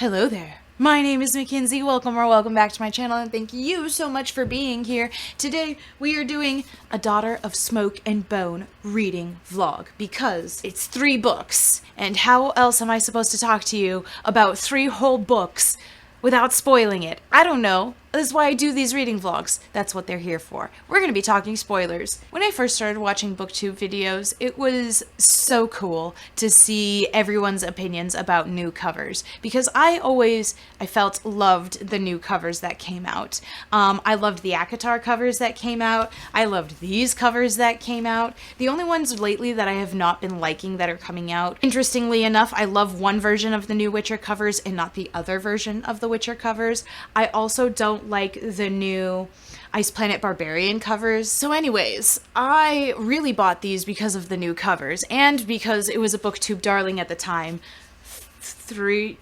Hello there. My name is Mackenzie. Welcome back to my channel, and thank you so much for being here. Today we are doing a Daughter of Smoke and Bone reading vlog because it's 3 books, and how else am I supposed to talk to you about 3 whole books without spoiling it? I don't know. This is why I do these reading vlogs. That's what they're here for. We're going to be talking spoilers. When I first started watching booktube videos, it was so cool to see everyone's opinions about new covers, because I felt loved the new covers that came out. I loved the ACOTAR covers that came out. I loved these covers that came out. The only ones lately that I have not been liking that are coming out, interestingly enough, I love one version of the new Witcher covers and not the other version of the Witcher covers. I also don't like the new Ice Planet Barbarian covers. So anyways, I really bought these because of the new covers and because it was a booktube darling at the time. 3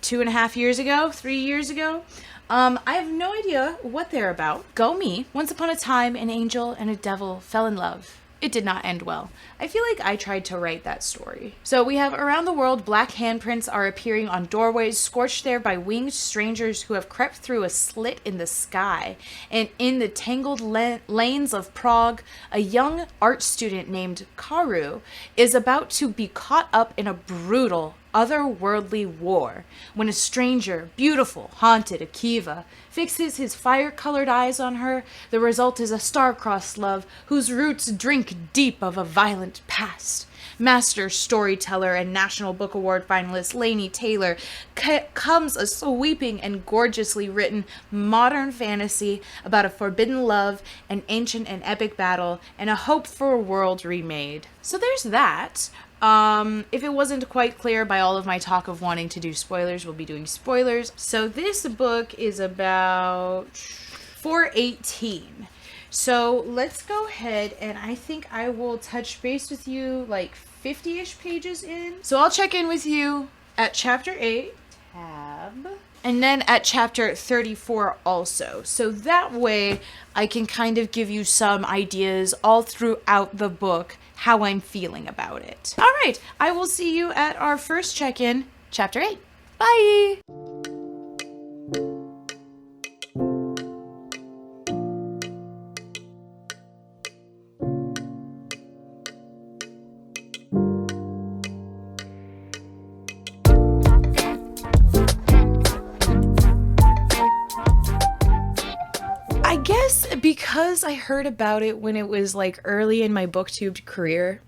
years ago. I have no idea what they're about. Go me. Once upon a time, an angel and a devil fell in love. It did not end well. I feel like I tried to write that story. So we have around the world, black handprints are appearing on doorways, scorched there by winged strangers who have crept through a slit in the sky. And in the tangled lanes of Prague, a young art student named Karu is about to be caught up in a brutal, otherworldly war when a stranger, beautiful, haunted Akiva, fixes his fire-colored eyes on her. The result is a star-crossed love whose roots drink deep of a violent past. Master storyteller and National Book Award finalist Laini Taylor comes a sweeping and gorgeously written modern fantasy about a forbidden love, an ancient and epic battle, and a hope for a world remade. So there's that. If it wasn't quite clear by all of my talk of wanting to do spoilers, we'll be doing spoilers. So this book is about 418. So let's go ahead, and I think I will touch base with you like 50-ish pages in. So I'll check in with you at chapter 8, tab, and then at chapter 34 also. So that way I can kind of give you some ideas all throughout the book how I'm feeling about it. All right, I will see you at our first check-in, chapter 8. Bye! I guess because I heard about it when it was like early in my booktube career,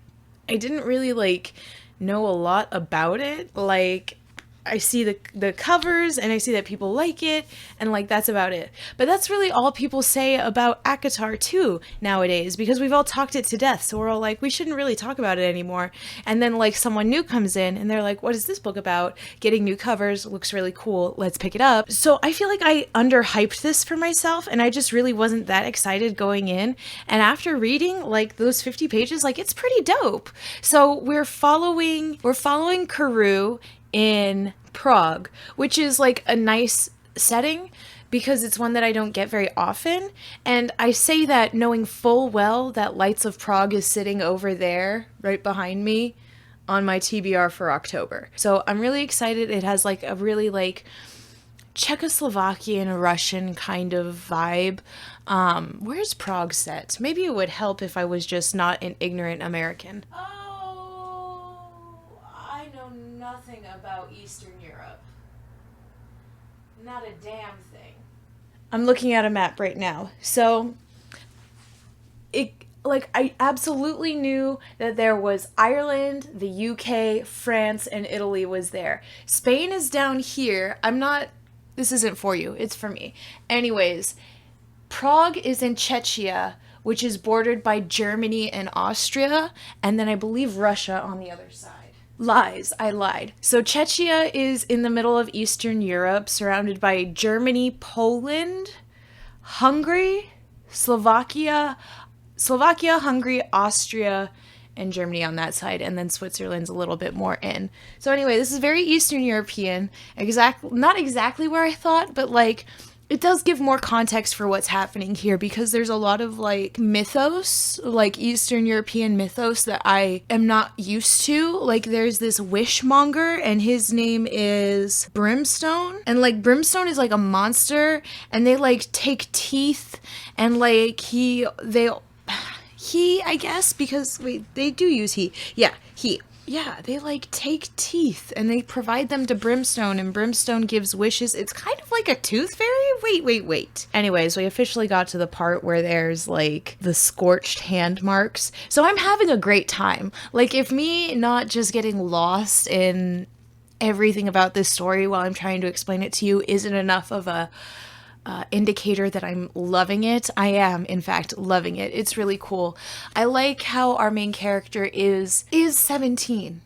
I didn't really like know a lot about it. Like, I see the covers and I see that people like it, and like that's about it. But that's really all people say about ACOTAR too nowadays, because we've all talked it to death. So we're all like, we shouldn't really talk about it anymore. And then like someone new comes in and they're like, what is this book about? Getting new covers, looks really cool, let's pick it up. So I feel like I underhyped this for myself, and I just really wasn't that excited going in. And after reading like those 50 pages, like it's pretty dope. So we're following Karu in Prague, which is like a nice setting because it's one that I don't get very often. And I say that knowing full well that Lights of Prague is sitting over there right behind me on my TBR for October. So I'm really excited. It has like a really like Czechoslovakian Russian kind of vibe. Where's Prague set? Maybe it would help if I was just not an ignorant American. I know nothing about Eastern Europe. Not a damn thing. I'm looking at a map right now. So, I absolutely knew that there was Ireland, the UK, France, and Italy was there. Spain is down here. This isn't for you, it's for me. Anyways, Prague is in Czechia, which is bordered by Germany and Austria, and then I believe Russia on the other side. Lies, I lied. So Czechia is in the middle of Eastern Europe, surrounded by Germany, Poland, Hungary, Slovakia, Hungary, Austria, and Germany on that side, and then Switzerland's a little bit more in. So anyway, this is very Eastern European, not exactly where I thought, but like it does give more context for what's happening here, because there's a lot of like mythos, like Eastern European mythos, that I am not used to. Like there's this wishmonger and his name is Brimstone, and like Brimstone is like a monster, and they like take teeth, and like he, I guess, because wait, they do use he. Yeah, he. Yeah, they like take teeth and they provide them to Brimstone, and Brimstone gives wishes. It's kind of like a tooth fairy. Wait. Anyways, we officially got to the part where there's like the scorched hand marks. So I'm having a great time. Like, if me not just getting lost in everything about this story while I'm trying to explain it to you isn't enough of a indicator that I'm loving it, I am in fact loving it. It's really cool. I like how our main character is 17.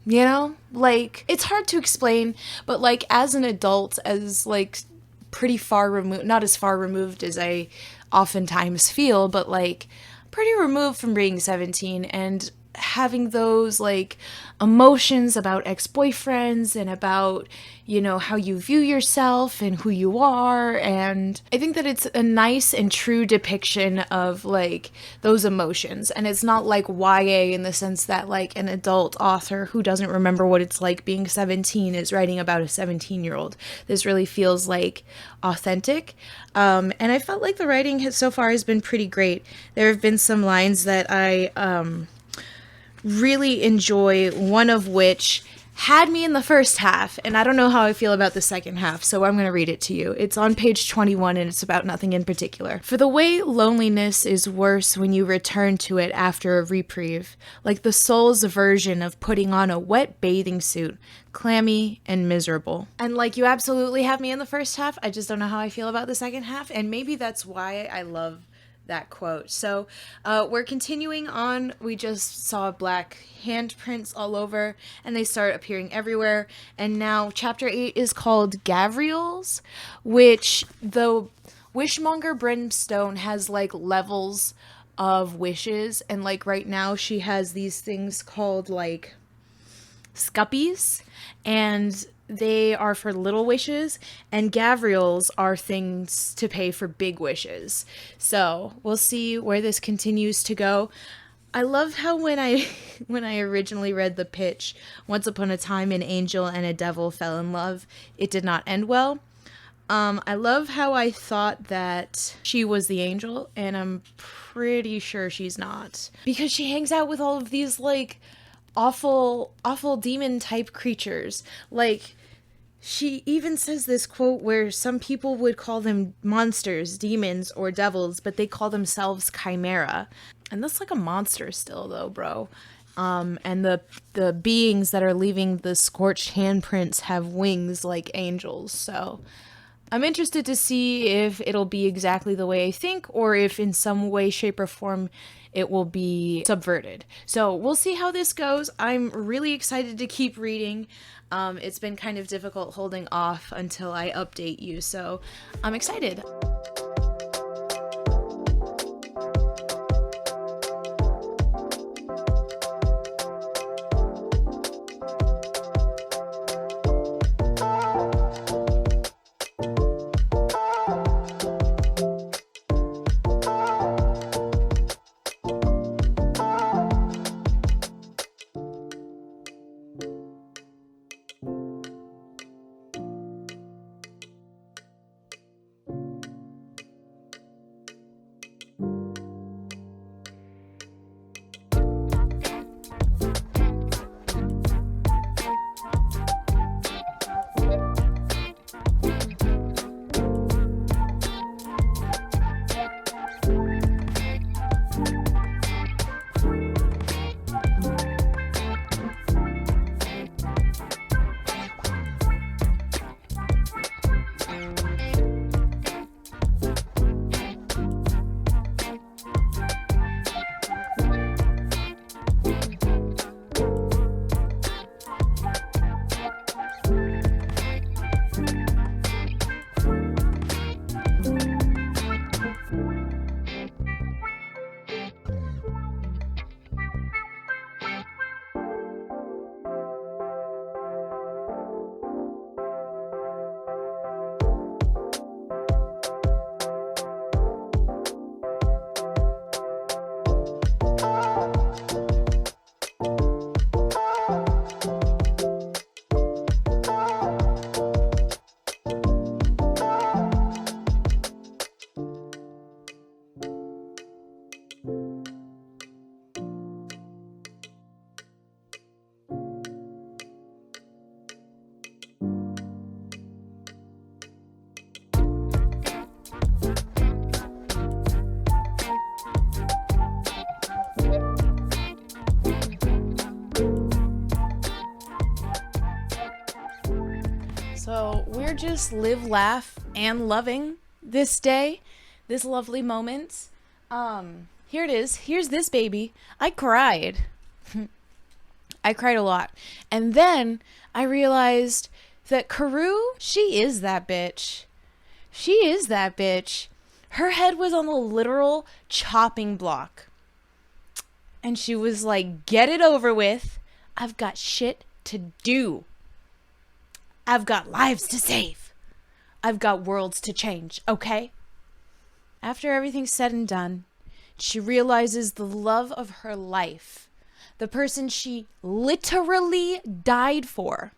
You know, like, it's hard to explain, but like as an adult, as like pretty far removed, not as far removed as I oftentimes feel, but like pretty removed from being 17 and having those like emotions about ex-boyfriends and about, you know, how you view yourself and who you are. And I think that it's a nice and true depiction of like those emotions. And it's not like YA in the sense that like an adult author who doesn't remember what it's like being 17 is writing about a 17-year-old. This really feels like authentic. And I felt like the writing so far has been pretty great. There have been some lines that I really enjoy, one of which had me in the first half, and I don't know how I feel about the second half, so I'm going to read it to you. It's on page 21, and it's about nothing in particular. For the way loneliness is worse when you return to it after a reprieve, like the soul's version of putting on a wet bathing suit, clammy and miserable. And like, you absolutely have me in the first half, I just don't know how I feel about the second half, and maybe that's why I love that quote. So we're continuing on. We just saw black handprints all over and they start appearing everywhere, and now chapter 8 is called Gavriel's, which the wishmonger Brimstone has like levels of wishes, and like right now she has these things called like scuppies, and they are for little wishes, and Gavriel's are things to pay for big wishes. So we'll see where this continues to go. I love how when I originally read the pitch, once upon a time an angel and a devil fell in love, it did not end well. I love how I thought that she was the angel, and I'm pretty sure she's not, because she hangs out with all of these like awful demon type creatures. Like, she even says this quote where some people would call them monsters, demons, or devils, but they call themselves chimera. And that's like a monster still though, bro. And the beings that are leaving the scorched handprints have wings like angels. So I'm interested to see if it'll be exactly the way I think, or if in some way, shape, or form it will be subverted. So we'll see how this goes. I'm really excited to keep reading. It's been kind of difficult holding off until I update you, so I'm excited. So we're just live, laugh, and loving this day, this lovely moment. Here it is. Here's this baby. I cried. I cried a lot. And then I realized that Karou, she is that bitch. She is that bitch. Her head was on the literal chopping block. And she was like, get it over with. I've got shit to do. I've got lives to save. I've got worlds to change, okay? After everything's said and done, she realizes the love of her life, the person she literally died for.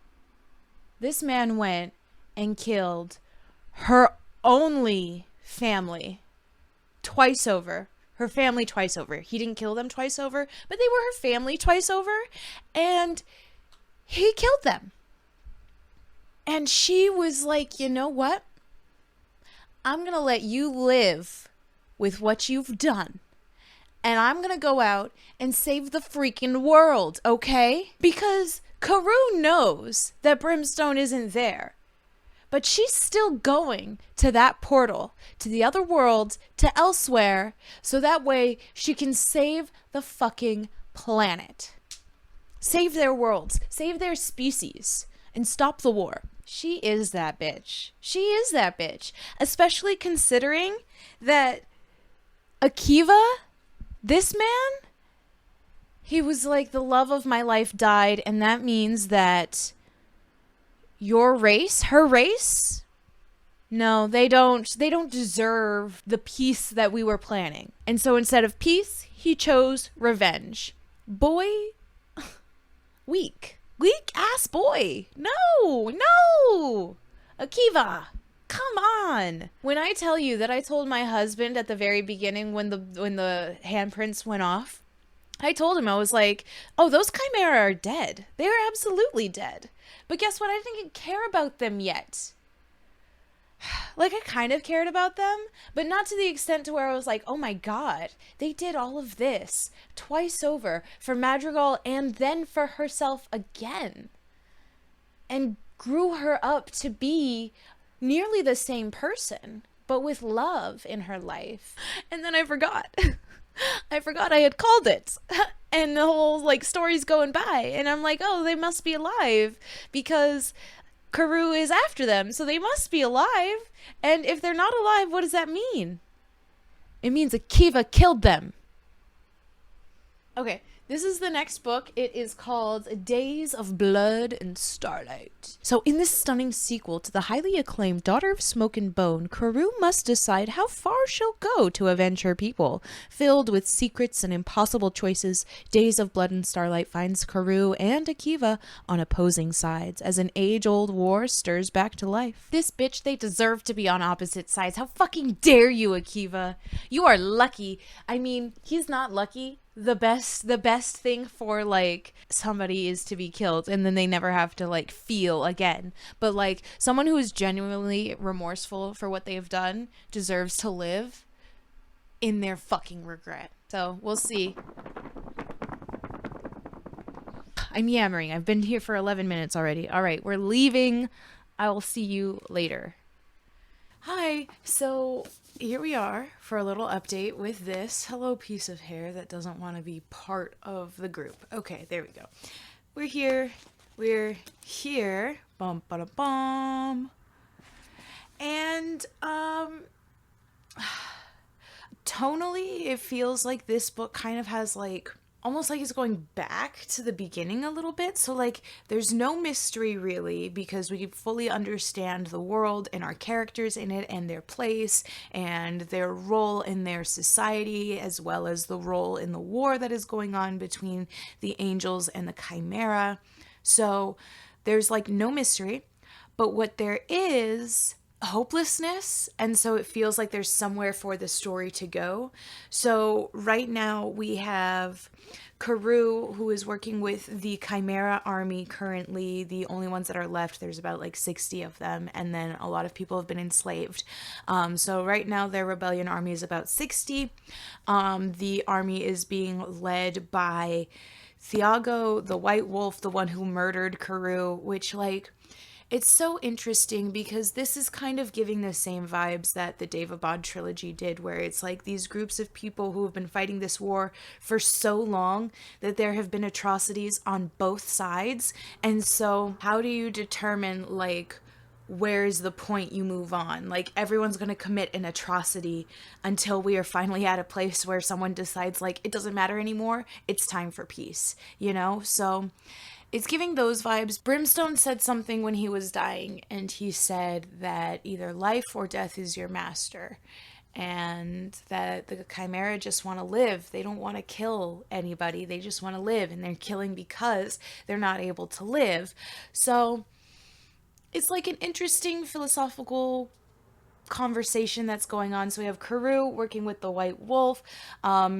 This man went and killed her only family twice over. Her family twice over. He didn't kill them twice over, but they were her family twice over, and he killed them. And she was like, you know what? I'm going to let you live with what you've done. And I'm going to go out and save the freaking world, okay? Because Karou knows that Brimstone isn't there. But she's still going to that portal, to the other world, to elsewhere, so that way she can save the fucking planet. Save their worlds, save their species, and stop the war. She is that bitch. She is that bitch. Especially considering that Akiva, this man, he was like, the love of my life died, and that means that your race, her race, no, they don't deserve the peace that we were planning. And so instead of peace, he chose revenge. Boy, weak ass boy. No, Akiva, come on. When I tell you that I told my husband at the very beginning when the handprints went off, I told him, I was like, oh, those chimera are dead. They are absolutely dead. But guess what? I didn't care about them yet. Like, I kind of cared about them, but not to the extent to where I was like, oh my God, they did all of this twice over for Madrigal and then for herself again. And grew her up to be nearly the same person, but with love in her life. And then I forgot. I forgot I had called it. And the whole like story's going by. And I'm like, oh, they must be alive because Karou is after them. So they must be alive. And if they're not alive, what does that mean? It means Akiva killed them. Okay, this is the next book. It is called Days of Blood and Starlight. So in this stunning sequel to the highly acclaimed Daughter of Smoke and Bone, Karou must decide how far she'll go to avenge her people. Filled with secrets and impossible choices, Days of Blood and Starlight finds Karou and Akiva on opposing sides as an age-old war stirs back to life. This bitch, they deserve to be on opposite sides. How fucking dare you, Akiva? You are lucky. I mean, he's not lucky. The best thing for like somebody is to be killed and then they never have to like feel again. But like someone who is genuinely remorseful for what they've done deserves to live in their fucking regret. So we'll see. I'm yammering. I've been here for 11 minutes already. All right, we're leaving. I will see you later. Hi, so here we are for a little update with this hello piece of hair that doesn't want to be part of the group. Okay, there we go. We're here. Bum, ba, da, bum. And, tonally, it feels like this book kind of has like almost like it's going back to the beginning a little bit. So like there's no mystery really because we fully understand the world and our characters in it and their place and their role in their society, as well as the role in the war that is going on between the angels and the chimera. So there's like no mystery, but what there is hopelessness, and so it feels like there's somewhere for the story to go. So right now we have Karou, who is working with the Chimera army currently, the only ones that are left. There's about like 60 of them, and then a lot of people have been enslaved. So right now their rebellion army is about 60. The army is being led by Thiago, the White Wolf, the one who murdered Karou, which like It's so interesting because this is kind of giving the same vibes that the Daevabad trilogy did, where it's like these groups of people who have been fighting this war for so long that there have been atrocities on both sides. And so how do you determine, like, where's the point you move on? Like, everyone's going to commit an atrocity until we are finally at a place where someone decides, like, it doesn't matter anymore. It's time for peace, you know? So it's giving those vibes. Brimstone said something when he was dying, and he said that either life or death is your master, and that the Chimera just want to live. They don't want to kill anybody. They just want to live, and they're killing because they're not able to live. So it's like an interesting philosophical conversation that's going on. So we have Karoo working with the White Wolf.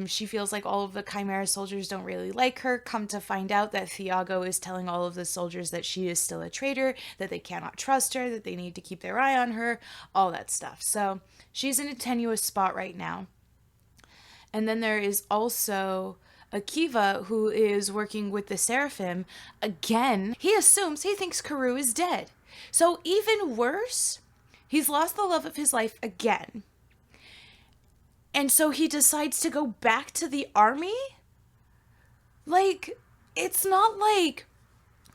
She feels like all of the Chimera soldiers don't really like her. Come to find out that Thiago is telling all of the soldiers that she is still a traitor, that they cannot trust her, that they need to keep their eye on her, all that stuff. So she's in a tenuous spot right now. And then there is also Akiva, who is working with the Seraphim. Again, he thinks Karoo is dead. So even worse, he's lost the love of his life again. And so he decides to go back to the army? Like, it's not like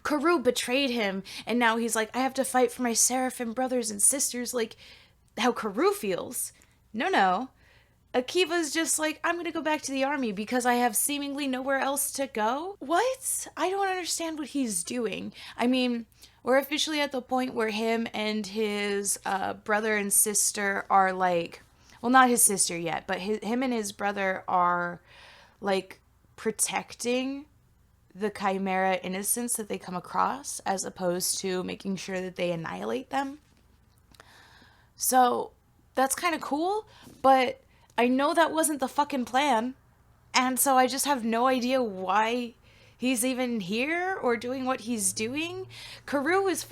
Karoo betrayed him and now he's like, I have to fight for my Seraphim brothers and sisters, like how Karoo feels. No. Akiva's just like, I'm going to go back to the army because I have seemingly nowhere else to go. What? I don't understand what he's doing. I mean, we're officially at the point where him and his brother and sister are like, well, not his sister yet, but him and his brother are like protecting the Chimera innocents that they come across, as opposed to making sure that they annihilate them. So that's kind of cool, but I know that wasn't the fucking plan. And so I just have no idea why he's even here or doing what he's doing. Karoo is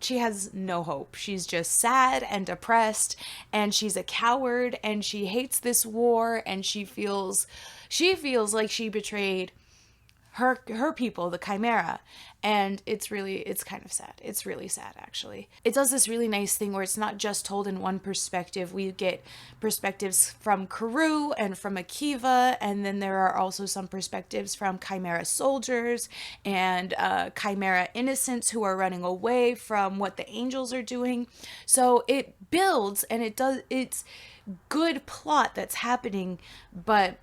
she has no hope. She's just sad and depressed, and she's a coward, and she hates this war, and she feels like she betrayed her people, the Chimera. And it's kind of sad. It's really sad, actually. It does this really nice thing where it's not just told in one perspective. We get perspectives from Karoo and from Akiva, and then there are also some perspectives from Chimera soldiers and Chimera innocents who are running away from what the angels are doing. So it builds, and it's good plot that's happening, but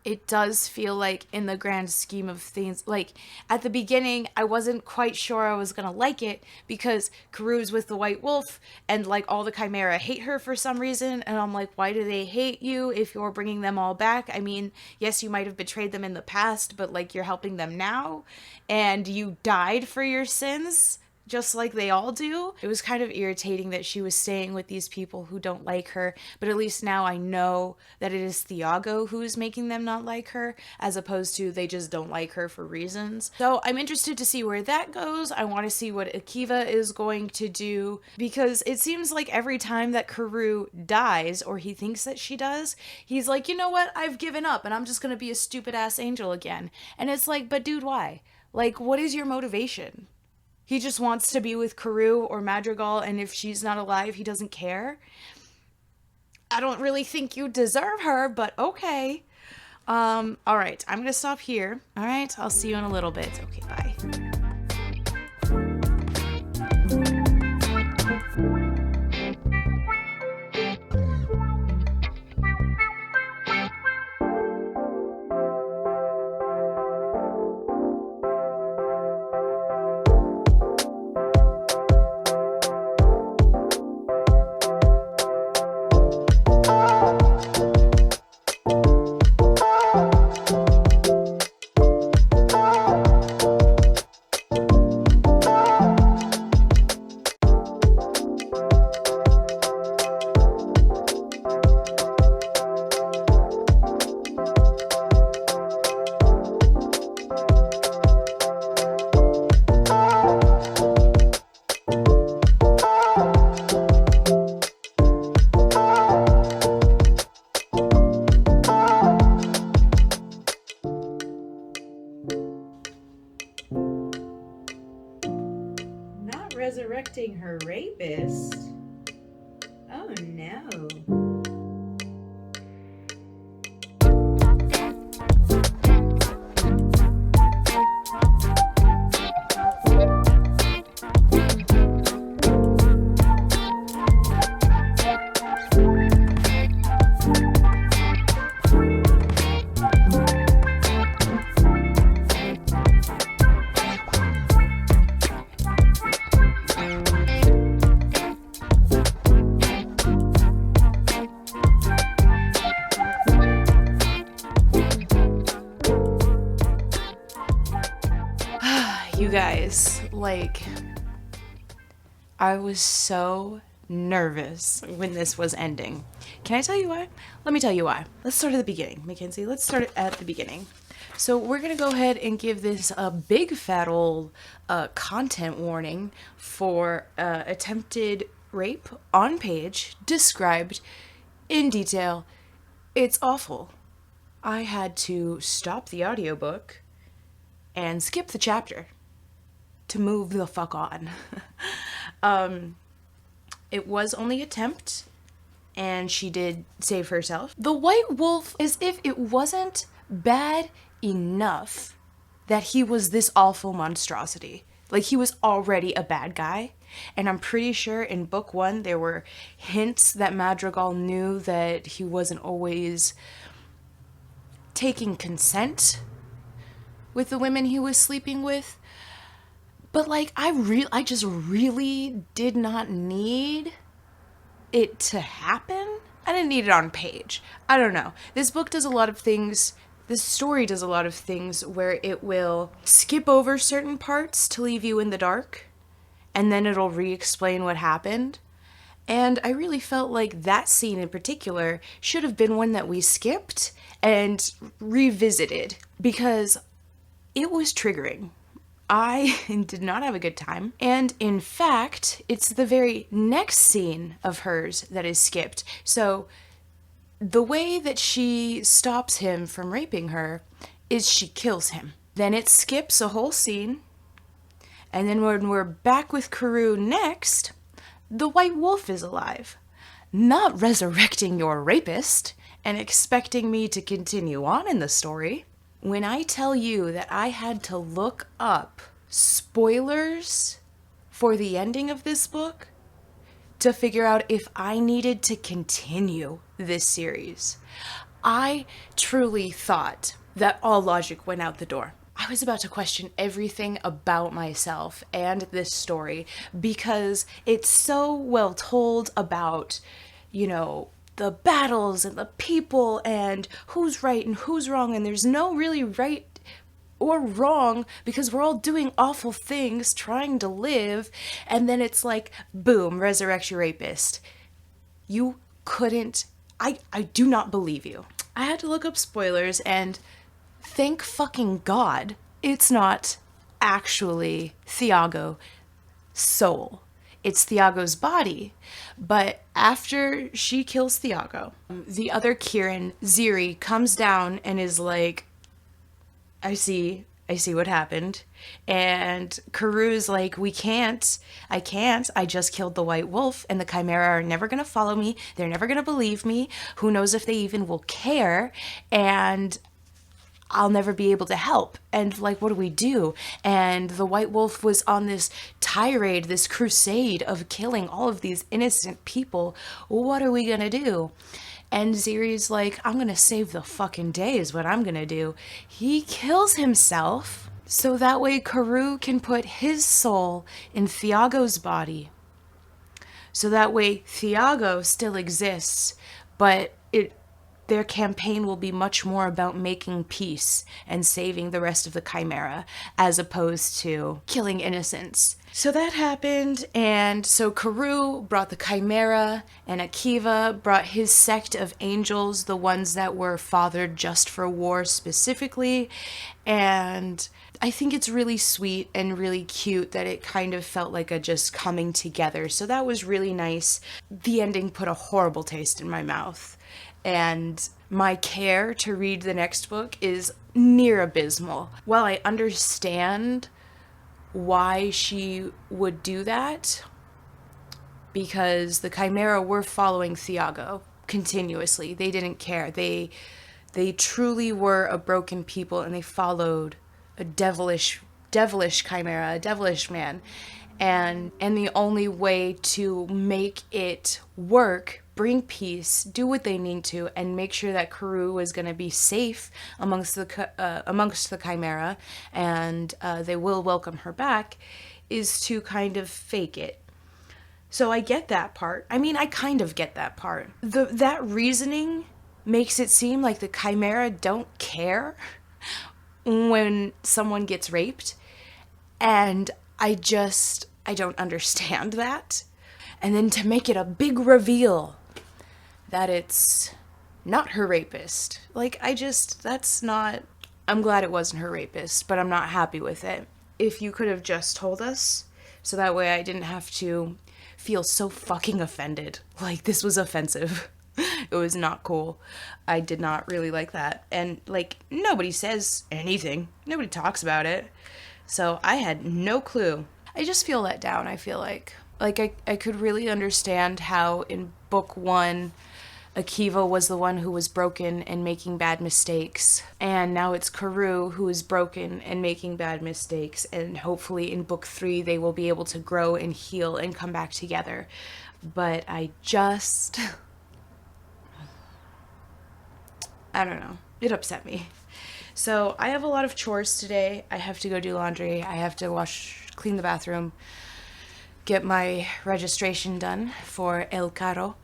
it does feel like, in the grand scheme of things, like at the beginning, I wasn't quite sure I was going to like it because Karoo's with the White Wolf and like all the Chimera hate her for some reason. And I'm like, why do they hate you if you're bringing them all back? I mean, yes, you might have betrayed them in the past, but like you're helping them now and you died for your sins, just like they all do. It was kind of irritating that she was staying with these people who don't like her, but at least now I know that it is Thiago who is making them not like her, as opposed to they just don't like her for reasons. So I'm interested to see where that goes. I want to see what Akiva is going to do, because it seems like every time that Karoo dies, or he thinks that she does, he's like, you know what, I've given up and I'm just gonna be a stupid ass angel again. And it's like, but dude, why? Like, what is your motivation? He just wants to be with Karoo or Madrigal, and if she's not alive, he doesn't care. I don't really think you deserve her, but okay. All right, I'm gonna stop here. All right, I'll see you in a little bit. Okay, bye. resurrecting her rapist? Oh no. You guys, like, I was so nervous when this was ending. Can I tell you why? Let me tell you why. Let's start at the beginning, Mackenzie. Let's start at the beginning. So we're going to go ahead and give this a big fat old content warning for attempted rape on page, described in detail. It's awful. I had to stop the audiobook and skip the chapter to move the fuck on. It was only attempt, and she did save herself. The White Wolf, as if it wasn't bad enough that he was this awful monstrosity. Like, he was already a bad guy. And I'm pretty sure in book 1 there were hints that Madrigal knew that he wasn't always taking consent with the women he was sleeping with. But, like, I just really did not need it to happen. I didn't need it on page. I don't know. This book does a lot of things, this story does a lot of things where it will skip over certain parts to leave you in the dark, and then it'll re-explain what happened. And I really felt like that scene in particular should have been one that we skipped and revisited, because it was triggering. I did not have a good time. And in fact, it's the very next scene of hers that is skipped. So the way that she stops him from raping her is she kills him. Then it skips a whole scene. And then when we're back with Carew next, the White Wolf is alive. Not resurrecting your rapist and expecting me to continue on in the story. When I tell you that I had to look up spoilers for the ending of this book to figure out if I needed to continue this series, I truly thought that all logic went out the door. I was about to question everything about myself and this story because it's so well told about, you know, the battles and the people and who's right and who's wrong, and there's no really right or wrong because we're all doing awful things trying to live, and then it's like, boom, resurrect your rapist. You couldn't, I do not believe you. I had to look up spoilers, and thank fucking God it's not actually Thiago's soul. It's Thiago's body. But after she kills Thiago, the other Kieran, Ziri, comes down and is like, I see what happened. And Carew's like, I can't, I just killed the White Wolf, and the Chimera are never gonna follow me, they're never gonna believe me, who knows if they even will care, and I'll never be able to help. And like, what do we do? And the White Wolf was on this tirade, this crusade of killing all of these innocent people. What are we gonna do? And Ziri's like, I'm gonna save the fucking day is what I'm gonna do. He kills himself so that way Carew can put his soul in Thiago's body. So that way Thiago still exists, but their campaign will be much more about making peace and saving the rest of the Chimera as opposed to killing innocents. So that happened, and so Carew brought the Chimera, and Akiva brought his sect of angels, the ones that were fathered just for war specifically, and I think it's really sweet and really cute that it kind of felt like a just coming together, so that was really nice. The ending put a horrible taste in my mouth. And my care to read the next book is near abysmal. While I understand why she would do that, because the Chimera were following Thiago continuously. They didn't care. They truly were a broken people, and they followed a devilish Chimera, a devilish man. And the only way to make it work, bring peace, do what they need to, and make sure that Karoo was going to be safe amongst the Chimera, and they will welcome her back, is to kind of fake it. So I get that part. I mean, I kind of get that part. That reasoning makes it seem like the Chimera don't care when someone gets raped, and I don't understand that. And then to make it a big reveal that it's not her rapist. Like, I'm glad it wasn't her rapist, but I'm not happy with it. If you could have just told us, so that way I didn't have to feel so fucking offended. Like, this was offensive. It was not cool. I did not really like that. And, like, nobody says anything. Nobody talks about it. So I had no clue. I just feel let down, I feel like. Like, I could really understand how in book 1, Akiva was the one who was broken and making bad mistakes. And now it's Karoo who is broken and making bad mistakes. And hopefully in book 3, they will be able to grow and heal and come back together. But I don't know. It upset me. So I have a lot of chores today. I have to go do laundry. I have to clean the bathroom, get my registration done for El Carro.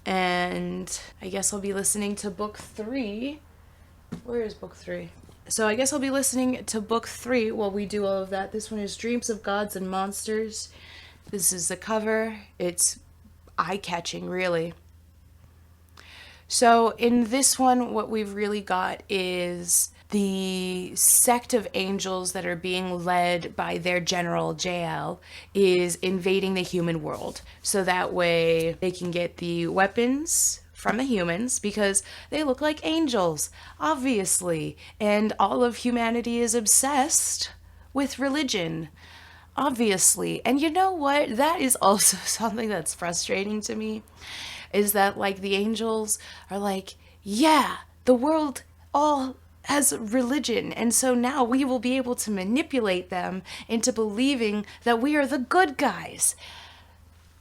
And I guess I'll be listening to book 3. Where is book 3? So I guess I'll be listening to book 3 while we do all of that. This one is Dreams of Gods and Monsters. This is the cover. It's eye-catching, really. So in this one, what we've really got is the sect of angels that are being led by their general, JL, is invading the human world. So that way they can get the weapons from the humans, because they look like angels, obviously. And all of humanity is obsessed with religion, obviously. And you know what? That is also something that's frustrating to me, is that, like, the angels are like, yeah, the world all has religion, and so now we will be able to manipulate them into believing that we are the good guys.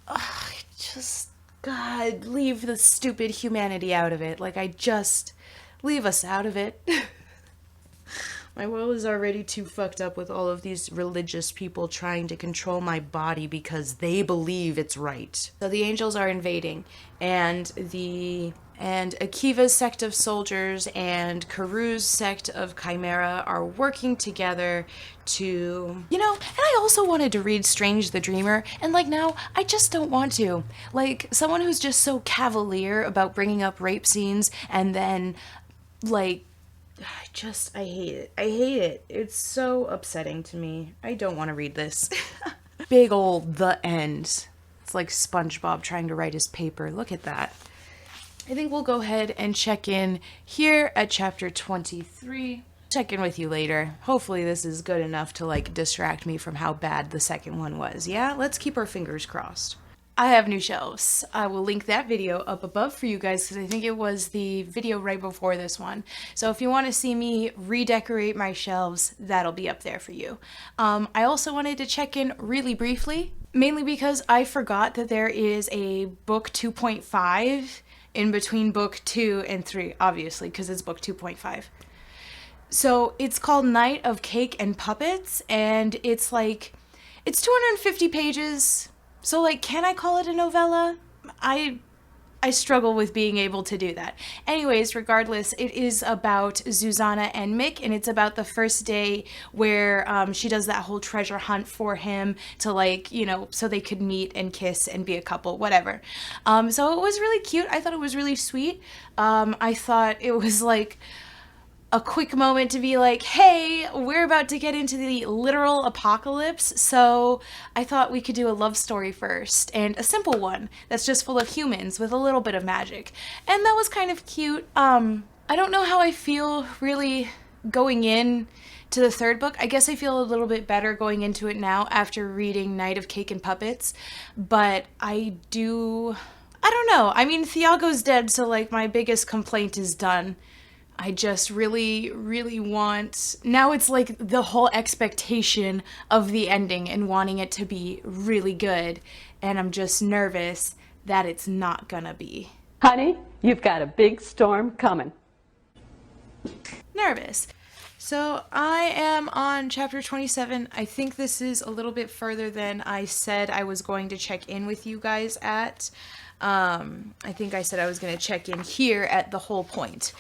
Ugh, God, leave the stupid humanity out of it. Like, leave us out of it. My world is already too fucked up with all of these religious people trying to control my body because they believe it's right. So the angels are invading, and Akiva's sect of soldiers and Karoo's sect of Chimera are working together to, and I also wanted to read Strange the Dreamer, and like now, I just don't want to. Like, someone who's just so cavalier about bringing up rape scenes and then, like, I hate it. I hate it. It's so upsetting to me. I don't want to read this. Big old the end. It's like SpongeBob trying to write his paper. Look at that. I think we'll go ahead and check in here at chapter 23. Check in with you later. Hopefully this is good enough to, like, distract me from how bad the second one was. Yeah, let's keep our fingers crossed. I have new shelves. I will link that video up above for you guys, because I think it was the video right before this one. So if you want to see me redecorate my shelves, that'll be up there for you. I also wanted to check in really briefly, mainly because I forgot that there is a book 2.5 in between book 2 and 3, obviously, because it's book 2.5. So it's called Night of Cake and Puppets, and it's 250 pages. So, like, can I call it a novella? I struggle with being able to do that. Anyways, regardless, it is about Susanna and Mick, and it's about the first day where she does that whole treasure hunt for him to, like, so they could meet and kiss and be a couple, whatever. So it was really cute. I thought it was really sweet. I thought it was, like, a quick moment to be like, hey, we're about to get into the literal apocalypse, so I thought we could do a love story first, and a simple one that's just full of humans with a little bit of magic. And that was kind of cute. I don't know how I feel really going in to the third book. I guess I feel a little bit better going into it now after reading Night of Cake and Puppets, but I don't know. I mean, Thiago's dead, so like my biggest complaint is done. I just really, really want... Now it's like the whole expectation of the ending and wanting it to be really good. And I'm just nervous that it's not gonna be. Honey, you've got a big storm coming. Nervous. So I am on chapter 27. I think this is a little bit further than I said I was going to check in with you guys at. I think I said I was going to check in here at the whole point.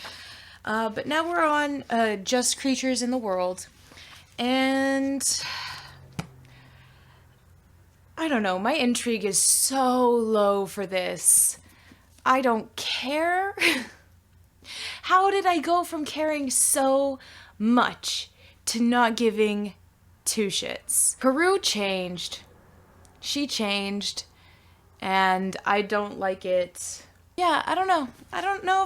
But now we're on Just Creatures in the World, and I don't know, my intrigue is so low for this. I don't care. How did I go from caring so much to not giving two shits? Peru changed. She changed, and I don't like it. Yeah, I don't know. I don't know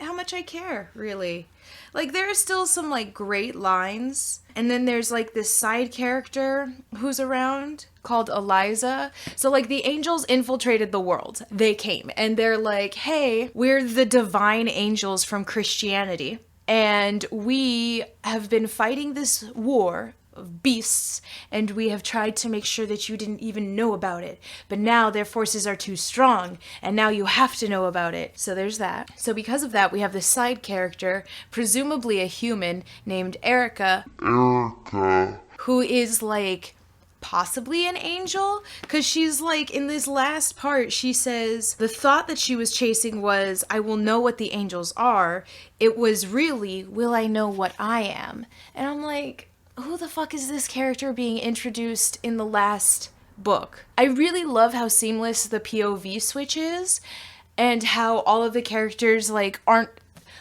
how much I care, really. Like, there are still some, like, great lines. And then there's, like, this side character who's around called Eliza. So, like, the angels infiltrated the world. They came. And they're like, hey, we're the divine angels from Christianity. And we have been fighting this war of beasts, and we have tried to make sure that you didn't even know about it. But now their forces are too strong, and now you have to know about it. So there's that. So because of that, we have this side character, presumably a human, named Erica, who is like possibly an angel, because she's like, in this last part, she says the thought that she was chasing was, I will know what the angels are. It was really, will I know what I am? And I'm like, who the fuck is this character being introduced in the last book? I really love how seamless the POV switch is, and how all of the characters aren't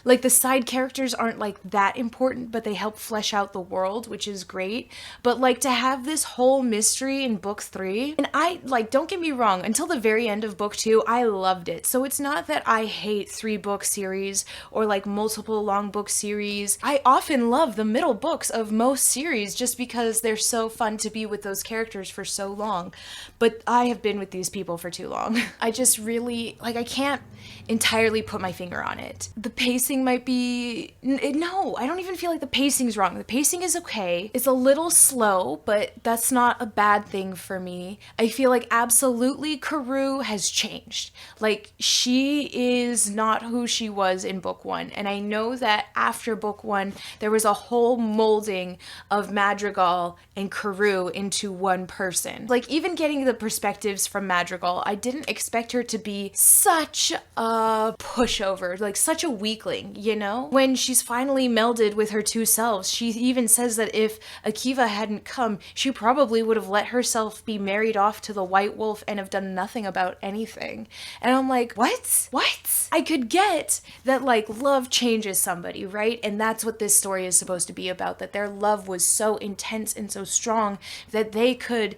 like, the side characters aren't like that important, but they help flesh out the world, which is great. But like, to have this whole mystery in book 3, and I like, don't get me wrong, until the very end of book 2, I loved it. So it's not that I hate 3-book series or like multiple long book series. I often love the middle books of most series just because they're so fun to be with those characters for so long. But I have been with these people for too long. I just really, like, I can't entirely put my finger on it. The pacing might be... No, I don't even feel like the pacing's wrong. The pacing is okay. It's a little slow, but that's not a bad thing for me. I feel like absolutely Karou has changed. Like, she is not who she was in book 1. And I know that after book 1, there was a whole molding of Madrigal and Karou into one person. Like, even getting the perspectives from Madrigal, I didn't expect her to be such a pushover, like such a weakling, you know? When she's finally melded with her two selves, she even says that if Akiva hadn't come, she probably would have let herself be married off to the White Wolf and have done nothing about anything. And I'm like, what? What? I could get that, like, love changes somebody, right? And that's what this story is supposed to be about, that their love was so intense and so strong that they could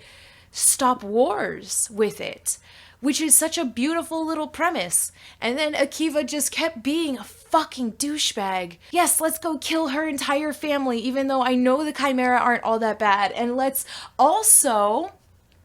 stop wars with it, which is such a beautiful little premise. And then Akiva just kept being a fucking douchebag. Yes, let's go kill her entire family, even though I know the Chimera aren't all that bad. And let's also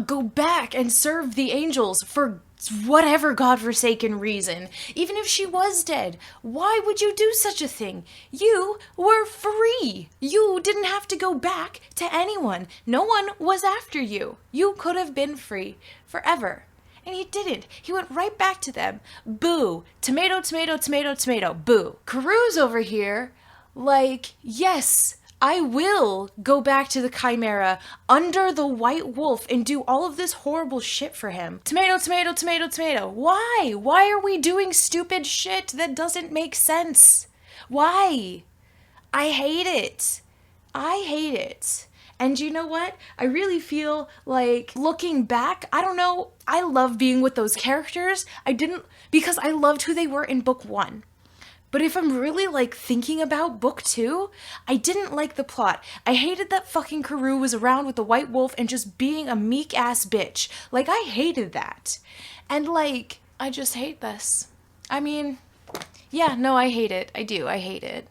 go back and serve the angels for whatever godforsaken reason. Even if she was dead, why would you do such a thing? You were free. You didn't have to go back to anyone. No one was after you. You could have been free forever. And he didn't. He went right back to them. Boo. Tomato, tomato, tomato, tomato. Boo. Karou's over here like, yes, I will go back to the Chimera under the White Wolf and do all of this horrible shit for him. Tomato, tomato, tomato, tomato. Why? Why are we doing stupid shit that doesn't make sense? Why? I hate it. I hate it. And you know what? I really feel like, looking back, I don't know, I love being with those characters. Because I loved who they were in book 1. But if I'm really, like, thinking about book 2, I didn't like the plot. I hated that fucking Karou was around with the White Wolf and just being a meek-ass bitch. Like, I hated that. And, like, I just hate this. I mean, yeah, no, I hate it. I do. I hate it.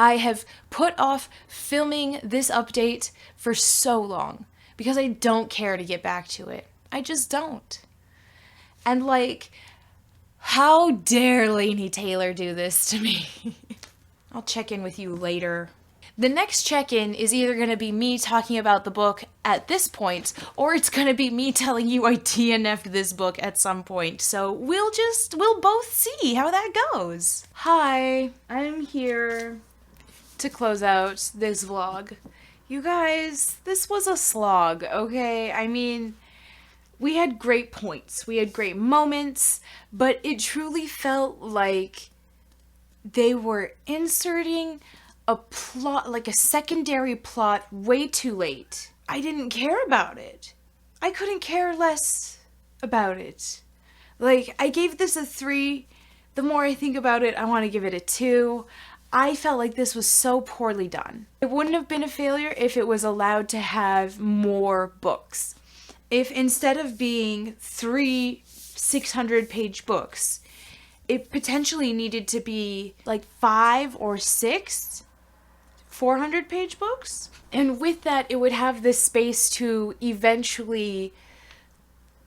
I have put off filming this update for so long because I don't care to get back to it. I just don't. And like, how dare Laini Taylor do this to me? I'll check in with you later. The next check-in is either going to be me talking about the book at this point, or it's going to be me telling you I DNF'd this book at some point. So we'll both see how that goes. Hi, I'm here to close out this vlog. You guys, this was a slog, okay? I mean, we had great points, we had great moments, but it truly felt like they were inserting a plot, like a secondary plot, way too late. I didn't care about it. I couldn't care less about it. Like, I gave this a 3. The more I think about it, I want to give it a 2. I felt like this was so poorly done. It wouldn't have been a failure if it was allowed to have more books. If instead of being 3 600-page books, it potentially needed to be like 5 or 6 400-page books. And with that, it would have this space to eventually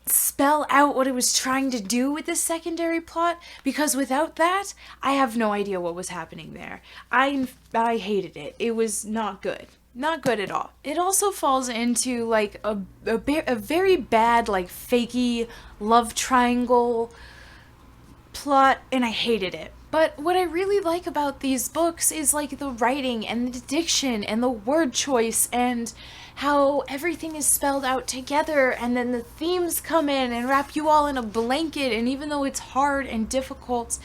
spell out what it was trying to do with the secondary plot, because without that, I have no idea what was happening there. I hated it. It was not good. Not good at all. It also falls into like a very bad, like, fakey love triangle plot, and I hated it. But what I really like about these books is like the writing and the diction and the word choice and how everything is spelled out together, and then the themes come in and wrap you all in a blanket, and even though it's hard and difficult,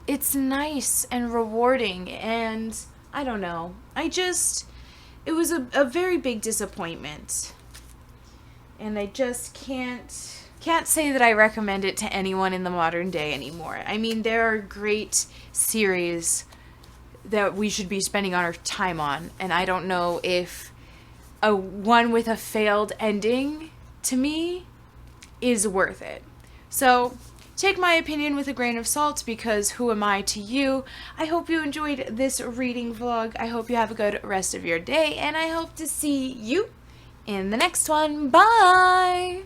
it's nice and rewarding. And I don't know, it was a very big disappointment, and I just can't say that I recommend it to anyone in the modern day anymore. I mean, there are great series that we should be spending our time on, and I don't know if a one with a failed ending, to me, is worth it. So take my opinion with a grain of salt, because who am I to you? I hope you enjoyed this reading vlog. I hope you have a good rest of your day, and I hope to see you in the next one. Bye!